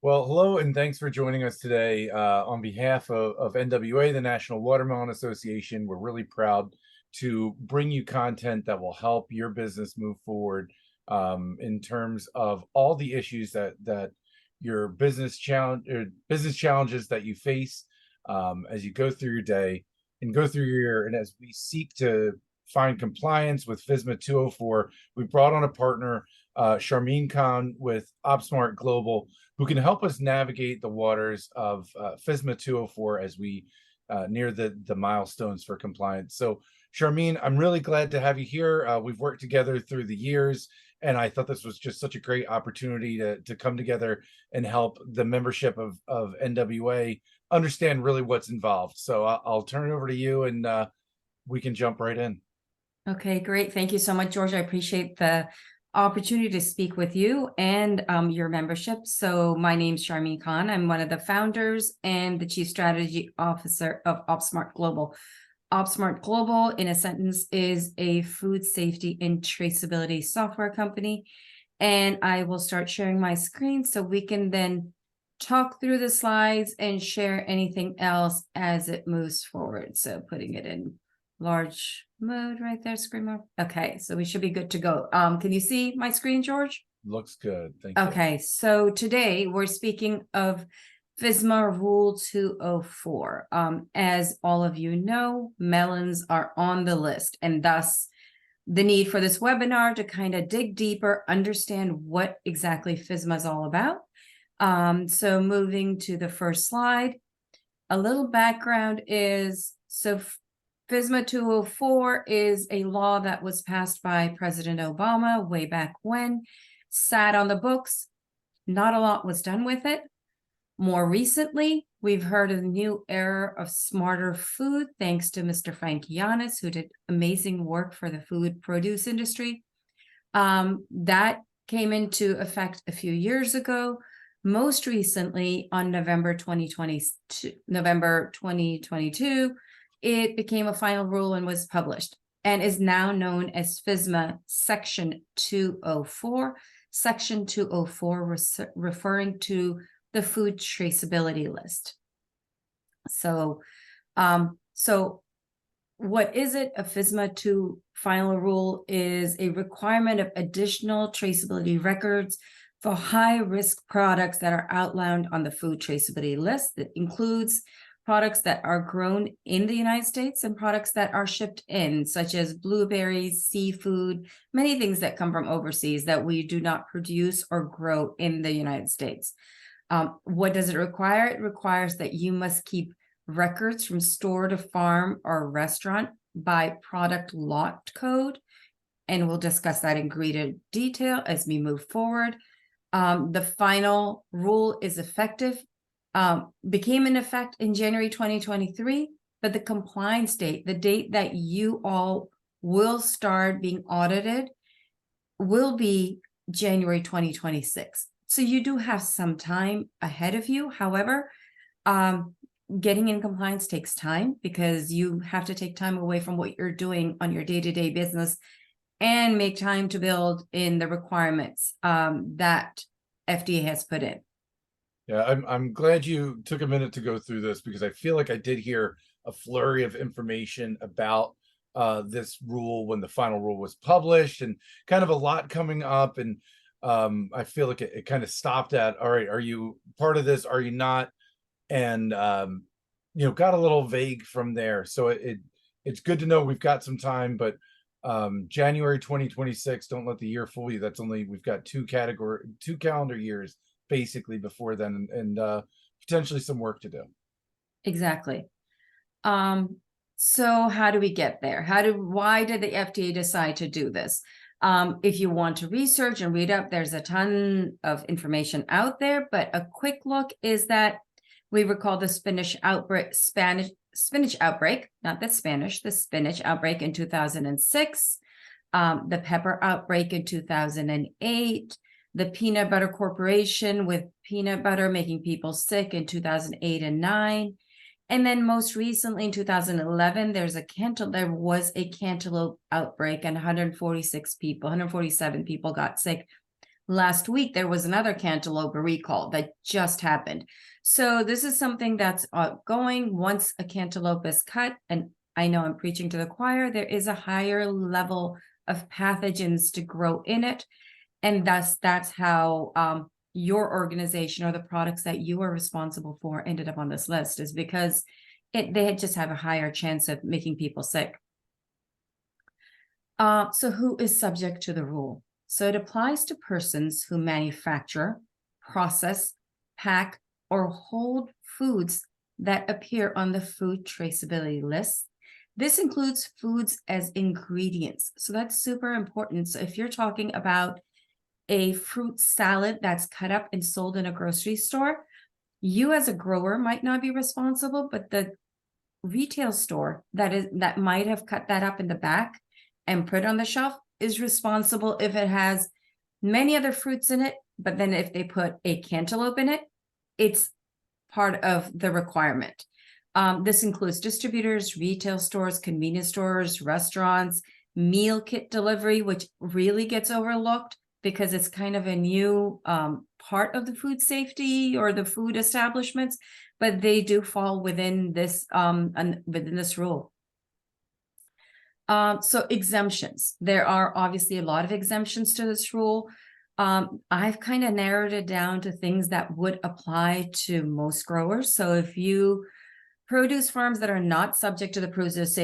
Well, hello, and thanks for joining us today. On behalf of NWA, the National Watermelon Association, we're really proud to bring you content that will help your business move forward in terms of all the issues that your business challenges that you face as you go through your day and go through your year. And as we seek to find compliance with FSMA 204, we brought on a partner, Sharmeen Khan with OpsSmart Global, who can help us navigate the waters of FSMA 204 as we near the milestones for compliance. So, Sharmeen, I'm really glad to have you here. We've worked together through the years, and I thought this was just such a great opportunity to come together and help the membership of NWA understand really what's involved. So I'll turn it over to you, and we can jump right in. Okay, great. Thank you so much, George. I appreciate the opportunity to speak with you and your membership. So my name's Sharmeen Khan. I'm one of the founders and the Chief Strategy Officer of OpsSmart Global. OpsSmart Global, in a sentence, is a food safety and traceability software company. And I will start sharing my screen so we can then talk through the slides and share anything else as it moves forward. So putting it in large mode right there, screen mode. Okay, so we should be good to go. Can you see my screen, George? Looks good. Thank you. Okay, so today we're speaking of FSMA Rule 204. As all of you know, melons are on the list, and thus the need for this webinar to kind of dig deeper, understand what exactly FSMA is all about. So moving to the first slide, a little background is, so FSMA 204 is a law that was passed by President Obama way back when, sat on the books. Not a lot was done with it. More recently, we've heard of the new era of smarter food, thanks to Mr. Frank Yanis, who did amazing work for the food produce industry. That came into effect a few years ago. Most recently, on November 2022, it became a final rule and was published and is now known as FSMA Section 204. Section 204 referring to the food traceability list. So what is it? A FSMA 2 final rule is a requirement of additional traceability records for high-risk products that are outlined on the food traceability list. That includes products that are grown in the United States and products that are shipped in, such as blueberries, seafood, many things that come from overseas that we do not produce or grow in the United States. What does it require? It requires that you must keep records from store to farm or restaurant by product lot code, and we'll discuss that in greater detail as we move forward. The final rule is effective, became in effect in January 2023, but the compliance date, the date that you all will start being audited, will be January 2026. So you do have some time ahead of you. However, getting in compliance takes time because you have to take time away from what you're doing on your day-to-day business and make time to build in the requirements that FDA has put in. Yeah, I'm glad you took a minute to go through this because I feel like I did hear a flurry of information about this rule when the final rule was published, and kind of a lot coming up. And I feel like it kind of stopped at, all right, are you part of this? Are you not? And got a little vague from there. So it's good to know we've got some time, but January 2026, don't let the year fool you. That's only, we've got two calendar years basically before then, and potentially some work to do. Exactly. So how do we get there? Why did the FDA decide to do this? If you want to research and read up, there's a ton of information out there, but a quick look is that we recall the spinach outbreak, not the Spanish, the spinach outbreak in 2006, the pepper outbreak in 2008, the peanut butter corporation with peanut butter making people sick in 2008 and 9. And then most recently in 2011, there was a cantaloupe outbreak and 147 people got sick. Last week, there was another cantaloupe recall that just happened. So this is something that's going. Once a cantaloupe is cut, and I know I'm preaching to the choir, there is a higher level of pathogens to grow in it. And thus, that's how your organization or the products that you are responsible for ended up on this list, is because they just have a higher chance of making people sick. So who is subject to the rule? So it applies to persons who manufacture, process, pack, or hold foods that appear on the food traceability list. This includes foods as ingredients. So that's super important. So if you're talking about a fruit salad that's cut up and sold in a grocery store, you as a grower might not be responsible, but the retail store that might have cut that up in the back and put it on the shelf is responsible if it has many other fruits in it. But then if they put a cantaloupe in it, it's part of the requirement. This includes distributors, retail stores, convenience stores, restaurants, meal kit delivery, which really gets overlooked because it's kind of a new part of the food safety or the food establishments, but they do fall within this rule. So exemptions. There are obviously a lot of exemptions to this rule. I've kind of narrowed it down to things that would apply to most growers. So if you produce farms that are not subject to the produce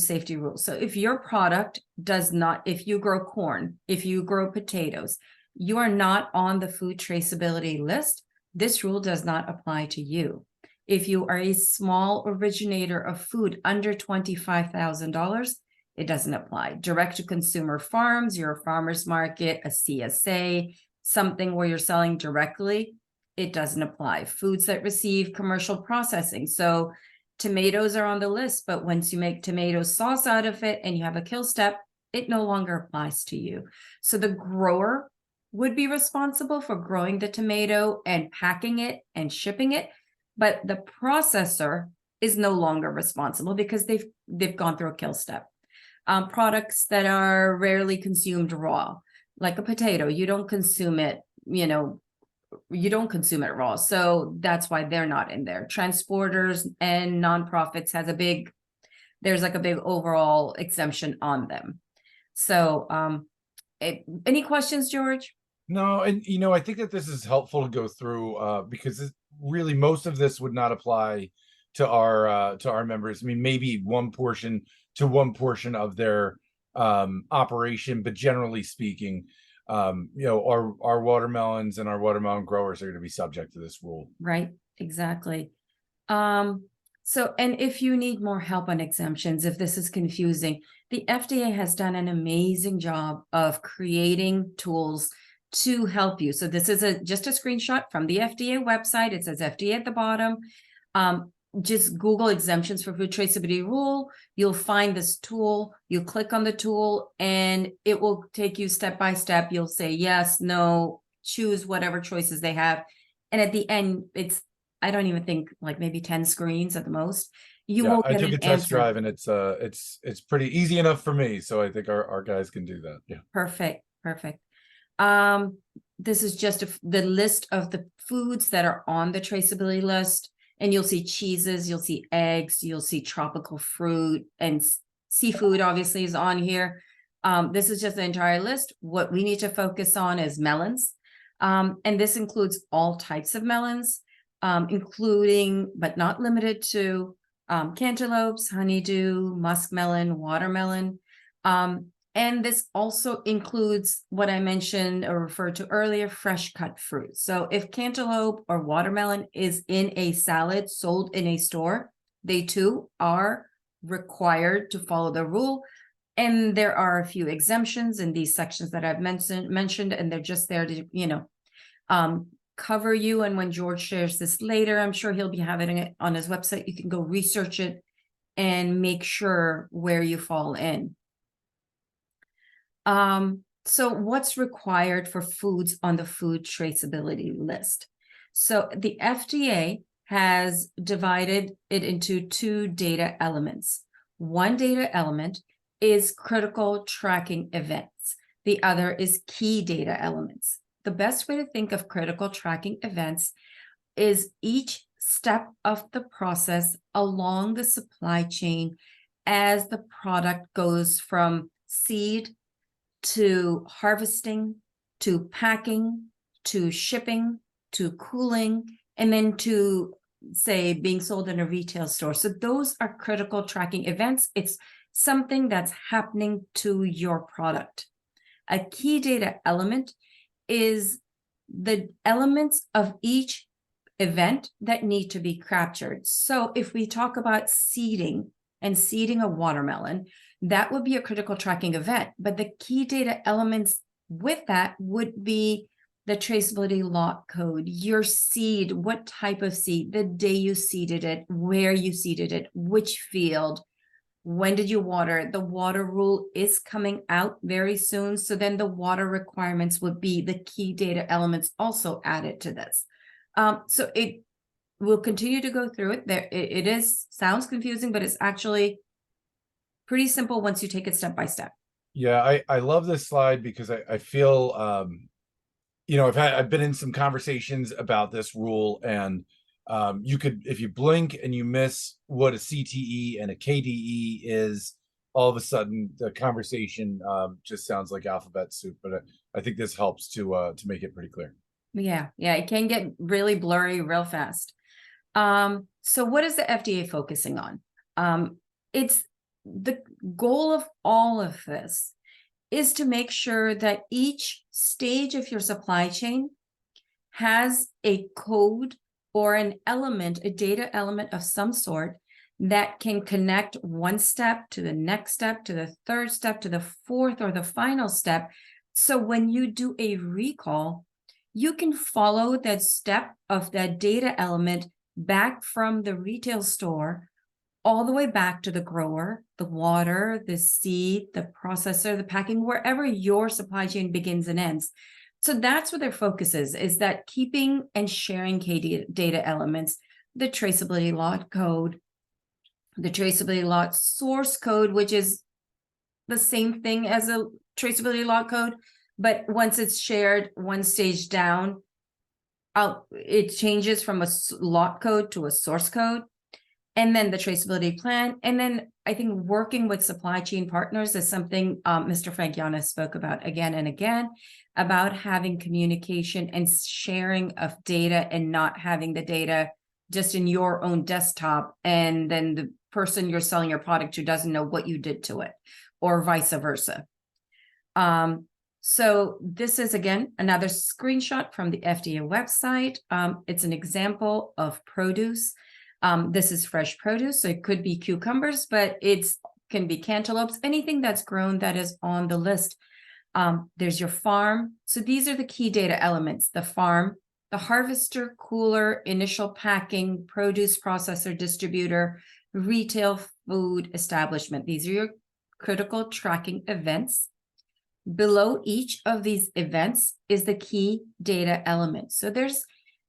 safety rules. So if your product does not, if you grow corn, if you grow potatoes, you are not on the food traceability list, this rule does not apply to you. If you are a small originator of food under $25,000, it doesn't apply. Direct to consumer farms, you're a farmer's market, a CSA, something where you're selling directly, it doesn't apply. Foods that receive commercial processing. So tomatoes are on the list, but once you make tomato sauce out of it and you have a kill step, it no longer applies to you. So the grower would be responsible for growing the tomato and packing it and shipping it, but the processor is no longer responsible because they've gone through a kill step. Products that are rarely consumed raw, like a potato, you don't consume it, you don't consume it raw. So that's why they're not in there. Transporters and nonprofits there's like a big overall exemption on them. So any questions, George? No, and I think that this is helpful to go through because really most of this would not apply to our members. I mean, maybe one portion of their operation, but generally speaking, our watermelons and our watermelon growers are going to be subject to this rule. Right, exactly. So, and if you need more help on exemptions, if this is confusing, the FDA has done an amazing job of creating tools to help you. So this is just a screenshot from the FDA website. It says FDA at the bottom. Just Google exemptions for food traceability rule. You'll find this tool. You click on the tool and it will take you step by step. You'll say yes, no, choose whatever choices they have. And at the end, it's, I don't even think, like maybe 10 screens at the most. I took a test drive and it's pretty easy enough for me. So I think our guys can do that. Yeah. Perfect. This is just the list of the foods that are on the traceability list. And you'll see cheeses, you'll see eggs, you'll see tropical fruit, and seafood obviously is on here. This is just the entire list. What we need to focus on is melons. And this includes all types of melons, including, but not limited to, cantaloupes, honeydew, muskmelon, watermelon. And this also includes what I mentioned or referred to earlier, fresh cut fruit. So if cantaloupe or watermelon is in a salad sold in a store, they too are required to follow the rule. And there are a few exemptions in these sections that I've mentioned, and they're just there to, cover you. And when George shares this later, I'm sure he'll be having it on his website. You can go research it and make sure where you fall in. So what's required for foods on the food traceability list? So the FDA has divided it into two data elements. One data element is critical tracking events. The other is key data elements. The best way to think of critical tracking events is each step of the process along the supply chain as the product goes from seed to harvesting, to packing, to shipping, to cooling, and then to, say, being sold in a retail store. So those are critical tracking events. It's something that's happening to your product. A key data element is the elements of each event that need to be captured. So if we talk about seeding and seeding a watermelon, that would be a critical tracking event. But the key data elements with that would be the traceability lot code, your seed, what type of seed, the day you seeded it, where you seeded it, which field, when did you water it? The water rule is coming out very soon. So then the water requirements would be the key data elements also added to this. So it will continue to go through it. It is sounds confusing, but it's actually pretty simple once you take it step by step. Yeah, I love this slide because I feel I've been in some conversations about this rule, and you could, if you blink and you miss what a CTE and a KDE is, all of a sudden the conversation just sounds like alphabet soup. But I think this helps to make it pretty clear. Yeah, it can get really blurry real fast. So what is the FDA focusing on? It's the goal of all of this is to make sure that each stage of your supply chain has a code or an element, a data element of some sort that can connect one step to the next step, to the third step, to the fourth or the final step. So when you do a recall, you can follow that step of that data element back from the retail store all the way back to the grower, the water, the seed, the processor, the packing, wherever your supply chain begins and ends. So that's what their focus is that keeping and sharing key data elements, the traceability lot code, the traceability lot source code, which is the same thing as a traceability lot code, but once it's shared one stage down, it changes from a lot code to a source code. And then the traceability plan. And then I think working with supply chain partners is something Mr. Frankiana spoke about again and again, about having communication and sharing of data and not having the data just in your own desktop. And then the person you're selling your product to doesn't know what you did to it, or vice versa. So this is, again, another screenshot from the FDA website. It's an example of produce. This is fresh produce, so it could be cucumbers, but can be cantaloupes, anything that's grown that is on the list. There's your farm. So these are the key data elements: the farm, the harvester, cooler, initial packing, produce processor, distributor, retail food establishment. These are your critical tracking events. Below each of these events is the key data element. So there's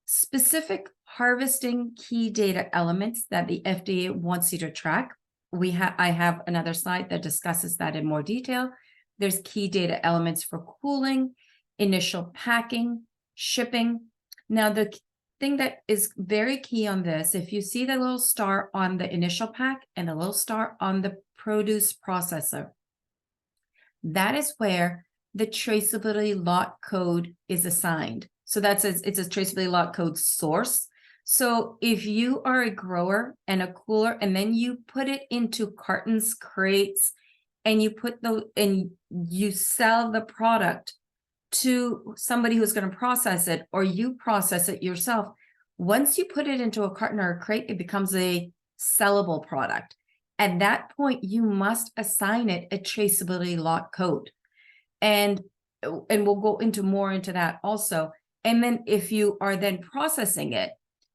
specific harvesting key data elements that the FDA wants you to track. I have another slide that discusses that in more detail. There's key data elements for cooling, initial packing, shipping. Now, the thing that is very key on this, if you see the little star on the initial pack and the little star on the produce processor, that is where the traceability lot code is assigned. So it's a traceability lot code source. So if you are a grower and a cooler, and then you put it into cartons, crates, and you sell the product to somebody who's going to process it, or you process it yourself, once you put it into a carton or a crate, it becomes a sellable product. At that point, you must assign it a traceability lot code. And we'll go into that also. And then if you are then processing it,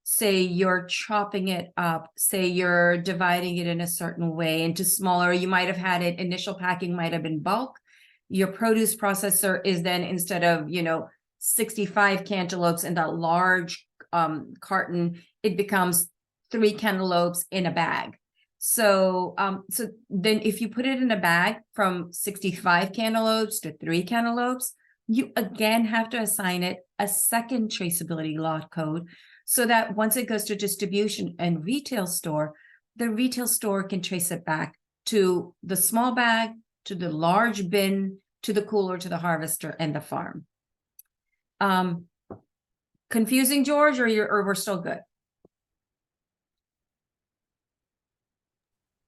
say you're chopping it up, say you're dividing it in a certain way into smaller, you might have had it, initial packing might have been bulk. Your produce processor is then, instead of, 65 cantaloupes in that large carton, it becomes 3 cantaloupes in a bag. So, so then if you put it in a bag from 65 cantaloupes to 3 cantaloupes, you again have to assign it a second traceability lot code so that once it goes to distribution and retail store, the retail store can trace it back to the small bag, to the large bin, to the cooler, to the harvester and the farm. Confusing, George, or we're still good?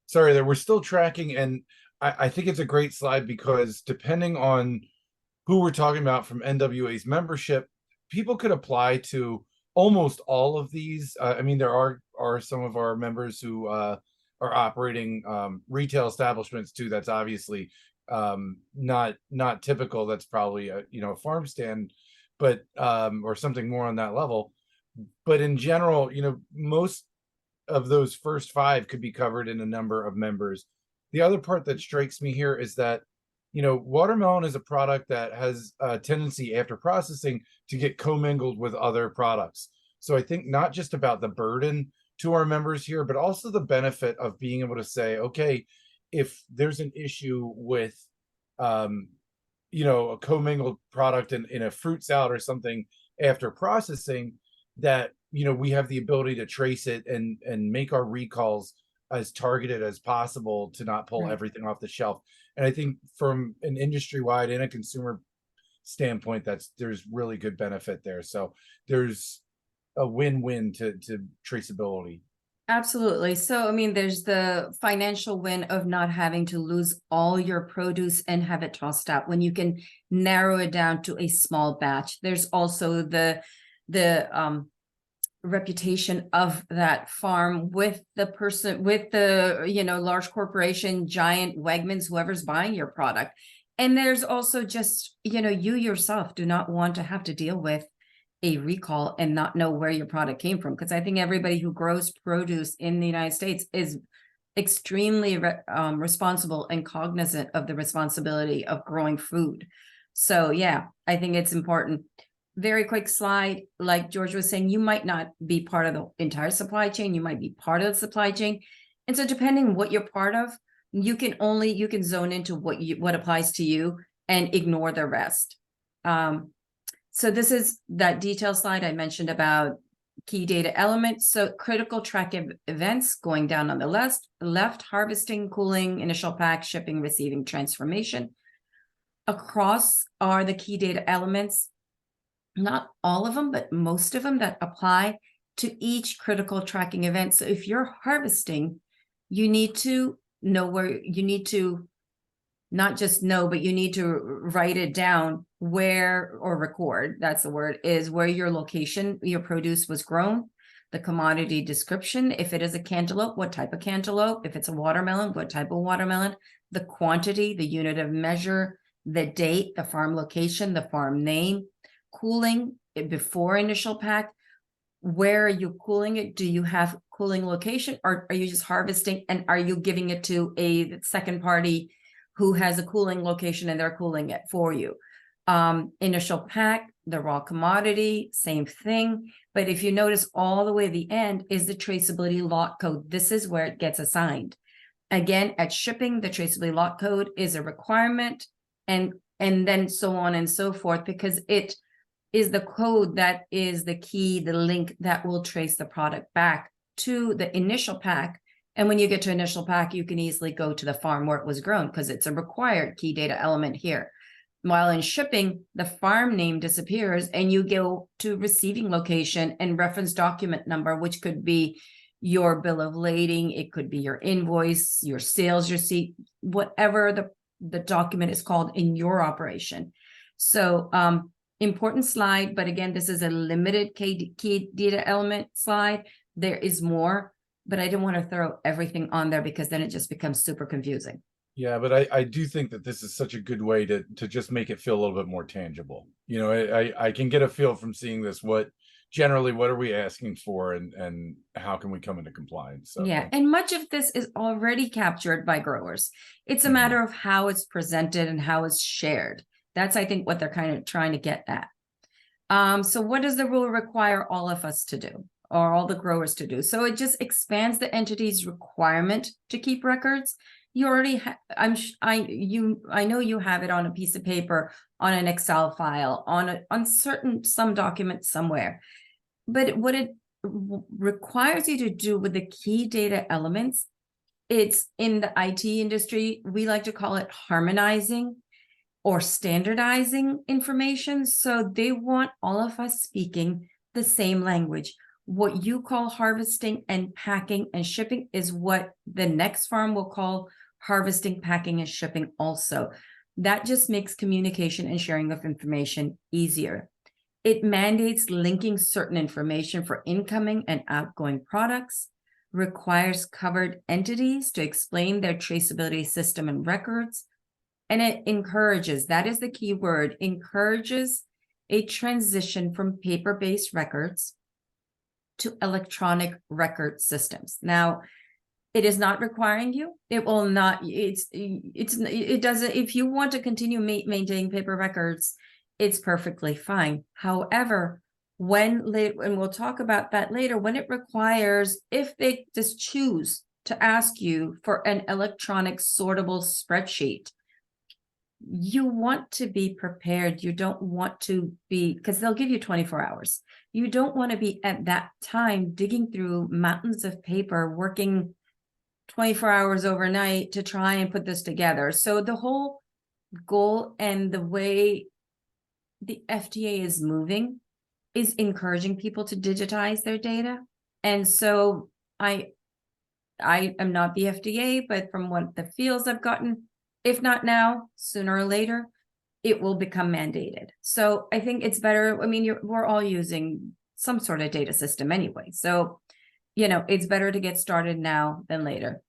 Sorry, that we're still tracking, and I think it's a great slide because depending on who we're talking about from NWA's membership, people could apply to almost all of these. I mean, there are some of our members who are operating retail establishments too. That's obviously not typical. That's probably a a farm stand, but or something more on that level. But in general, most of those first 5 could be covered in a number of members. The other part that strikes me here is that, watermelon is a product that has a tendency after processing to get commingled with other products. So I think not just about the burden to our members here, but also the benefit of being able to say, okay, if there's an issue with, a commingled product in a fruit salad or something after processing, that we have the ability to trace it and make our recalls as targeted as possible to not pull everything off the shelf. And I think from an industry-wide and a consumer standpoint, there's really good benefit there. So there's a win-win to traceability. Absolutely. So, I mean, there's the financial win of not having to lose all your produce and have it tossed out when you can narrow it down to a small batch. There's also the reputation of that farm with the person, with the large corporation, giant Wegmans, whoever's buying your product. And there's also just you yourself do not want to have to deal with a recall and not know where your product came from, because I think everybody who grows produce in the United States is extremely responsible and cognizant of the responsibility of growing food. So yeah, I think it's important. Very quick slide. Like George was saying, you might not be part of the entire supply chain. You might be part of the supply chain. And so depending what you're part of, you can zone into what applies to you and ignore the rest. So this is that detail slide I mentioned about key data elements. So critical track events going down on the left, harvesting, cooling, initial pack, shipping, receiving, transformation. Across are the key data elements. Not all of them, but most of them that apply to each critical tracking event. So if you're harvesting, you need to know where you need to not just know, but you need to write it down where, or record, that's the word, is where your location, your produce was grown, the commodity description, if it is a cantaloupe, what type of cantaloupe, if it's a watermelon, what type of watermelon, the quantity, the unit of measure, the date, the farm location, the farm name, cooling before initial pack, where are you cooling it? Do you have cooling location, or are you just harvesting and are you giving it to a second party who has a cooling location and they're cooling it for you? Initial pack, the raw commodity, same thing. But if you notice all the way at the end is the traceability lot code. This is where it gets assigned. Again, at shipping, the traceability lot code is a requirement, and then so on and so forth, because it is the code that is the key, the link that will trace the product back to the initial pack. And when you get to initial pack, you can easily go to the farm where it was grown because it's a required key data element here. While in shipping, the farm name disappears and you go to receiving location and reference document number, which could be your bill of lading, it could be your invoice, your sales receipt, whatever the document is called in your operation. So important slide, but again, this is a limited key data element slide. There is more, but I didn't want to throw everything on there because then it just becomes super confusing. Yeah, but I do think that this is such a good way to just make it feel a little bit more tangible. I can get a feel from seeing this, what are we asking for, and how can we come into compliance? So yeah, and much of this is already captured by growers. It's a matter of how it's presented and how it's shared. That's, I think, what they're kind of trying to get at. So what does the rule require all of us to do? or all the growers to do. So it just expands the entity's requirement to keep records. You already I know you have it on a piece of paper, on an Excel file, on some document somewhere. But what it requires you to do with the key data elements, it's in the IT industry, we like to call it harmonizing or standardizing information. So they want all of us speaking the same language. What you call harvesting and packing and shipping is what the next farm will call harvesting, packing, and shipping also. That just makes communication and sharing of information easier. It mandates linking certain information for incoming and outgoing products, requires covered entities to explain their traceability system and records, and it encourages, that is the key word, encourages a transition from paper-based records to electronic record systems. Now, it is not requiring you. It will not, it doesn't, if you want to continue maintaining paper records, it's perfectly fine. However, and we'll talk about that later, when it requires, if they just choose to ask you for an electronic sortable spreadsheet, you want to be prepared. You don't want to be, because they'll give you 24 hours. You don't want to be at that time digging through mountains of paper, working 24 hours overnight to try and put this together. So the whole goal and the way the FDA is moving is encouraging people to digitize their data. And so I am not the FDA, but from what the feels I've gotten, if not now, sooner or later, it will become mandated. So I think it's better. I mean, we're all using some sort of data system anyway. So, it's better to get started now than later.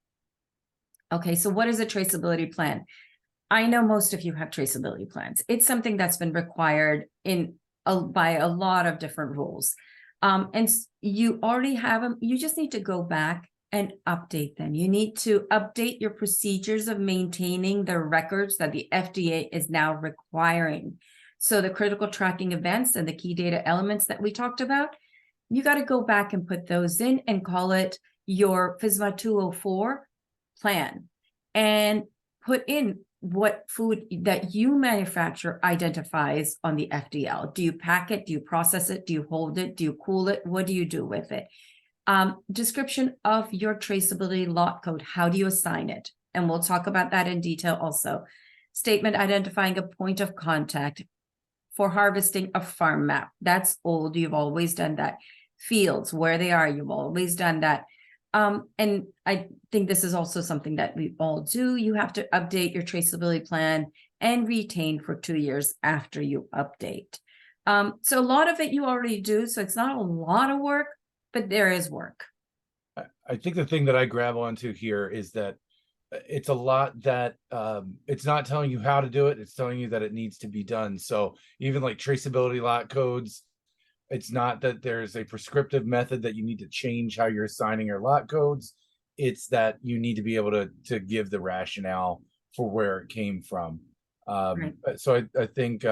Okay, so what is a traceability plan? I know most of you have traceability plans. It's something that's been required by a lot of different rules. And you already have them. You just need to go back and update them. You need to update your procedures of maintaining the records that the FDA is now requiring. So the critical tracking events and the key data elements that we talked about, you got to go back and put those in and call it your FSMA 204 plan and put in what food that you manufacture identifies on the FDL. Do you pack it? Do you process it? Do you hold it? Do you cool it? What do you do with it? Description of your traceability lot code. How do you assign it? And we'll talk about that in detail also. Statement identifying a point of contact for harvesting a farm map. That's old. You've always done that. Fields, where they are, you've always done that. And I think this is also something that we all do. You have to update your traceability plan and retain for 2 years after you update. So a lot of it you already do. So it's not a lot of work, but there is work. I think the thing that I grab onto here is that it's a lot that it's not telling you how to do it. It's telling you that it needs to be done. So even like traceability lot codes, it's not that there's a prescriptive method that you need to change how you're assigning your lot codes. It's that you need to be able to give the rationale for where it came from. Right. So I think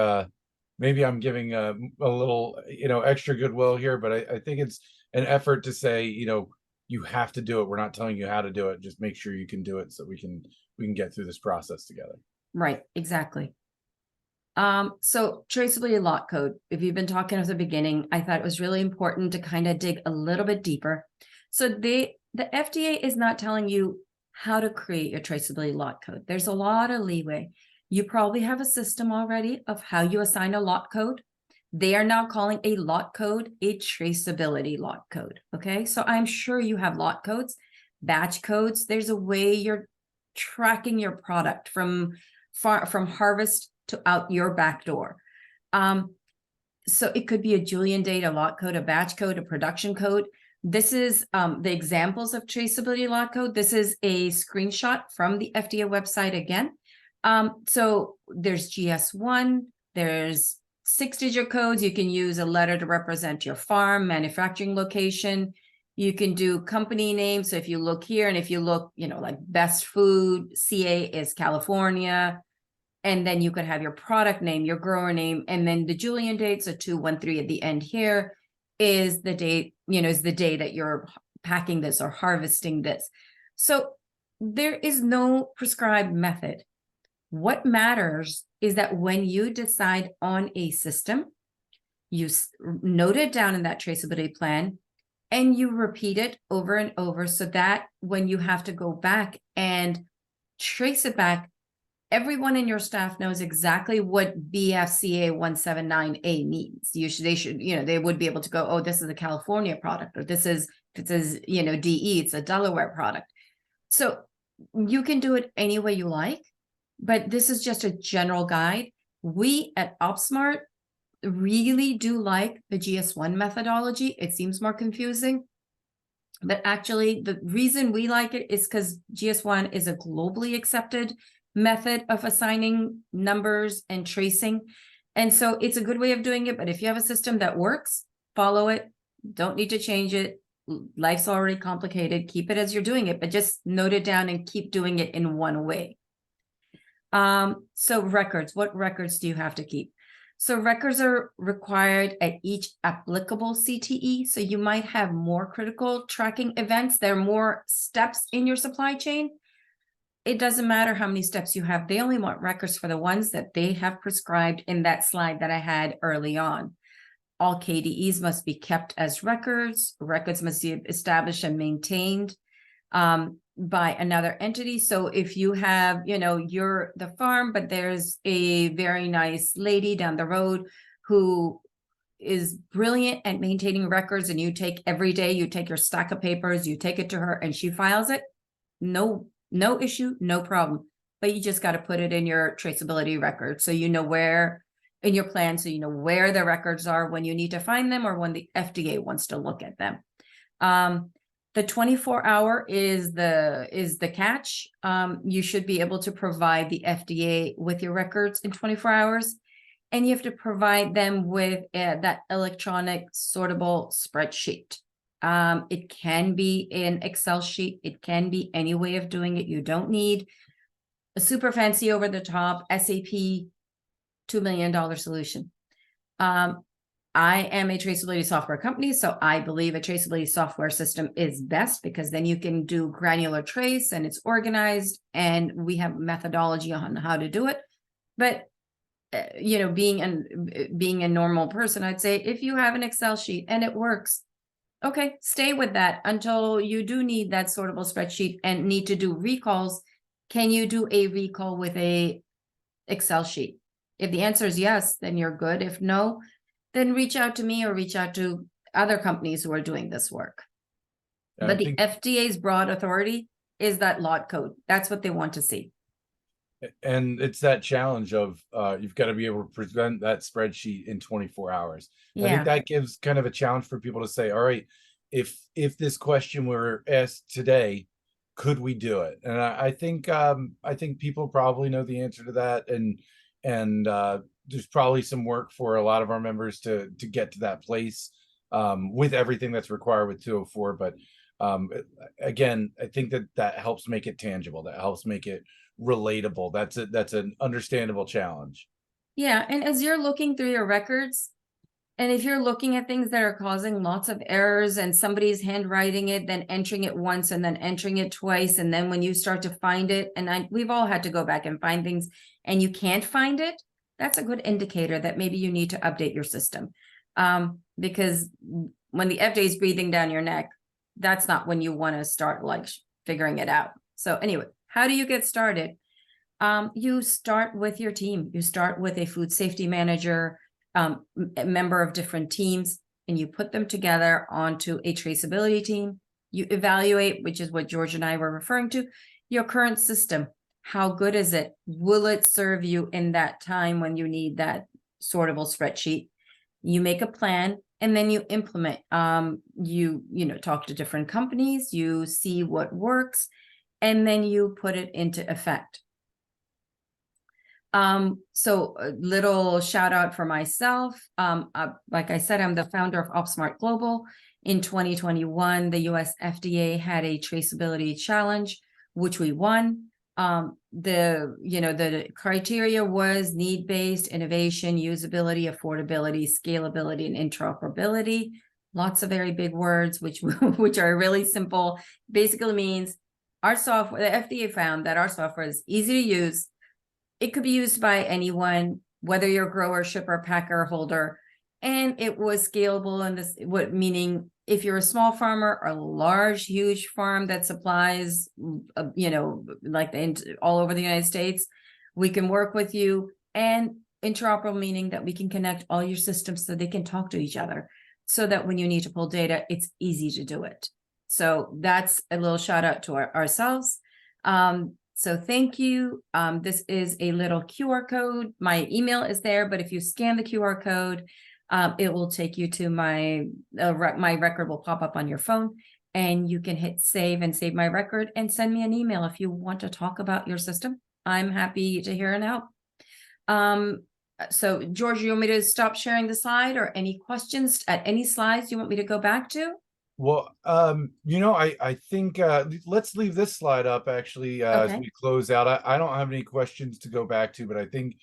maybe I'm giving a little, extra goodwill here, but I think it's an effort to say, you have to do it. We're not telling you how to do it. Just make sure you can do it so we can get through this process together. Right, exactly. So traceability lot code, if you've been talking at the beginning, I thought it was really important to kind of dig a little bit deeper. So the FDA is not telling you how to create your traceability lot code. There's a lot of leeway. You probably have a system already of how you assign a lot code. They are now calling a lot code a traceability lot code. Okay, so I'm sure you have lot codes, batch codes. There's a way you're tracking your product from harvest to out your back door. So it could be a Julian date, a lot code, a batch code, a production code. This is the examples of traceability lot code. This is a screenshot from the FDA website again. So there's GS1, there's 6-digit codes. You can use a letter to represent your farm, manufacturing location. You can do company names. So if you look here and if you look, like Best Food, CA is California. And then you could have your product name, your grower name, and then the Julian date, so 213 at the end here. is the date, is the day that you're packing this or harvesting this. So there is no prescribed method. What matters is that when you decide on a system, you note it down in that traceability plan and you repeat it over and over so that when you have to go back and trace it back, everyone in your staff knows exactly what BFCA 179A means. They would be able to go, oh, this is a California product, or this is, if it says, DE, it's a Delaware product. So you can do it any way you like, but this is just a general guide. We at OpsSmart really do like the GS1 methodology. It seems more confusing, but actually the reason we like it is because GS1 is a globally accepted method of assigning numbers and tracing. And so it's a good way of doing it. But if you have a system that works, follow it. Don't need to change it. Life's already complicated. Keep it as you're doing it, but just note it down and keep doing it in one way. So records, what records do you have to keep? So records are required at each applicable CTE. So you might have more critical tracking events. There are more steps in your supply chain. It doesn't matter how many steps you have. They only want records for the ones that they have prescribed in that slide that I had early on. All KDEs must be kept as records. Records must be established and maintained by another entity. So if you have, you're the farm, but there's a very nice lady down the road who is brilliant at maintaining records, and you take every day, you take your stack of papers, you take it to her and she files it, no issue, no problem. But you just got to put it in your traceability record. So you know where in your plan, so you know where the records are when you need to find them or when the FDA wants to look at them. The 24-hour is the catch. You should be able to provide the FDA with your records in 24 hours, and you have to provide them with that electronic sortable spreadsheet. It can be an Excel sheet. It can be any way of doing it. You don't need a super fancy over the top SAP $2 million solution. I am a traceability software company, so I believe a traceability software system is best because then you can do granular trace and it's organized and we have methodology on how to do it. But being a normal person, I'd say if you have an Excel sheet and it works, okay, stay with that until you do need that sortable spreadsheet and need to do recalls. Can you do a recall with a Excel sheet? If the answer is yes, then you're good. If no, then reach out to me or reach out to other companies who are doing this work. But the FDA's broad authority is that lot code. That's what they want to see. And it's that challenge of you've got to be able to present that spreadsheet in 24 hours. Yeah. I think that gives kind of a challenge for people to say, all right, if this question were asked today, could we do it? And I think people probably know the answer to that, and there's probably some work for a lot of our members to get to that place with everything that's required with 204. But again, I think that helps make it tangible. That helps make it relatable. That's an understandable challenge. Yeah, and as you're looking through your records, and if you're looking at things that are causing lots of errors and somebody's handwriting it, then entering it once and then entering it twice, and then when you start to find it, and we've all had to go back and find things and you can't find it, that's a good indicator that maybe you need to update your system. Because when the FDA is breathing down your neck, that's not when you want to start like figuring it out. So anyway, how do you get started? You start with your team. You start with a food safety manager, a member of different teams, and you put them together onto a traceability team. You evaluate, which is what George and I were referring to, your current system. How good is it? Will it serve you in that time when you need that sortable spreadsheet? You make a plan and then you implement. You talk to different companies, you see what works, and then you put it into effect. So a little shout out for myself. Like I said, I'm the founder of OpsSmart Global. In 2021, the US FDA had a traceability challenge, which we won. The criteria was need-based, innovation, usability, affordability, scalability, and interoperability. lots of very big words, which which are really simple. Basically means our software, the FDA found that our software is easy to use. It could be used by anyone, whether you're a grower, shipper, packer, holder, and it was scalable. And this, what meaning if you're a small farmer or a large, huge farm that supplies, like all over the United States, we can work with you. And interoperable meaning that we can connect all your systems so they can talk to each other, so that when you need to pull data, it's easy to do it. So that's a little shout out to ourselves. So thank you. This is a little QR code. My email is there, but if you scan the QR code, it will take you to my record will pop up on your phone, and you can hit save and save my record and send me an email if you want to talk about your system. I'm happy to hear and help. So George, you want me to stop sharing the slide, or any questions at any slides you want me to go back to? Well, I think let's leave this slide up actually as Okay. we close out. I don't have any questions to go back to, but I think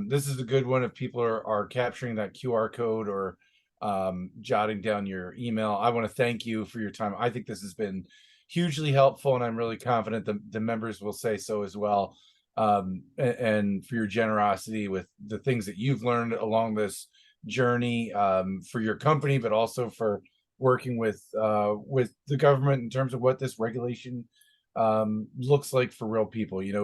this is a good one if people are capturing that QR code or jotting down your email. I want to thank you for your time. I think this has been hugely helpful, and I'm really confident the members will say so as well. And for your generosity with the things that you've learned along this journey for your company, but also for working with the government in terms of what this regulation looks like for real people. It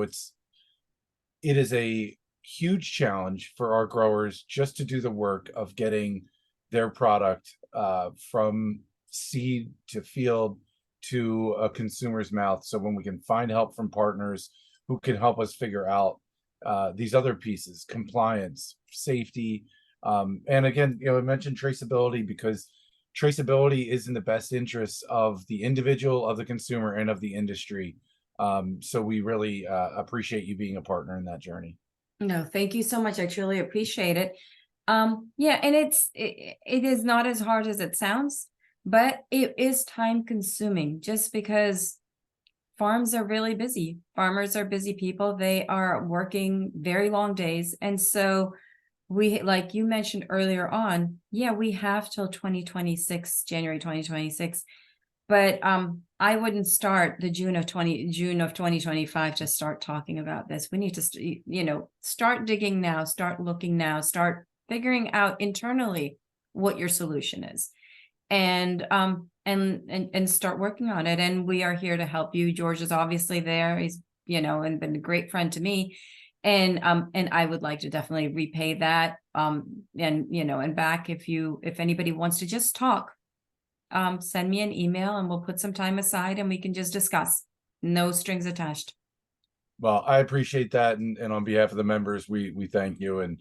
is a huge challenge for our growers just to do the work of getting their product from seed to field to a consumer's mouth. So when we can find help from partners who can help us figure out these other pieces, compliance, safety, and again, I mentioned traceability because traceability is in the best interests of the individual, of the consumer, and of the industry. So we really appreciate you being a partner in that journey. No, thank you so much. I truly appreciate it. Yeah, and it is not as hard as it sounds, but it is time consuming, just because farms are really busy. Farmers are busy people. They are working very long days. And so we, like you mentioned earlier on, yeah, we have till 2026, January 2026. But I wouldn't start the June of 2025 to start talking about this. We need to start digging now, start looking now, start figuring out internally what your solution is, and start working on it. And we are here to help you. George is obviously there. He's and been a great friend to me. And I would like to definitely repay that. And back, if anybody wants to just talk, send me an email and we'll put some time aside and we can just discuss. No strings attached. Well, I appreciate that, and on behalf of the members, we thank you, and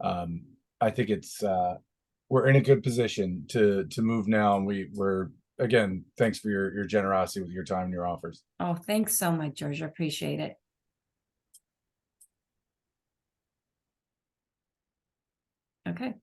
I think it's we're in a good position to move now, and we're again, thanks for your generosity with your time and your offers. Oh, thanks so much, George. I appreciate it. Okay.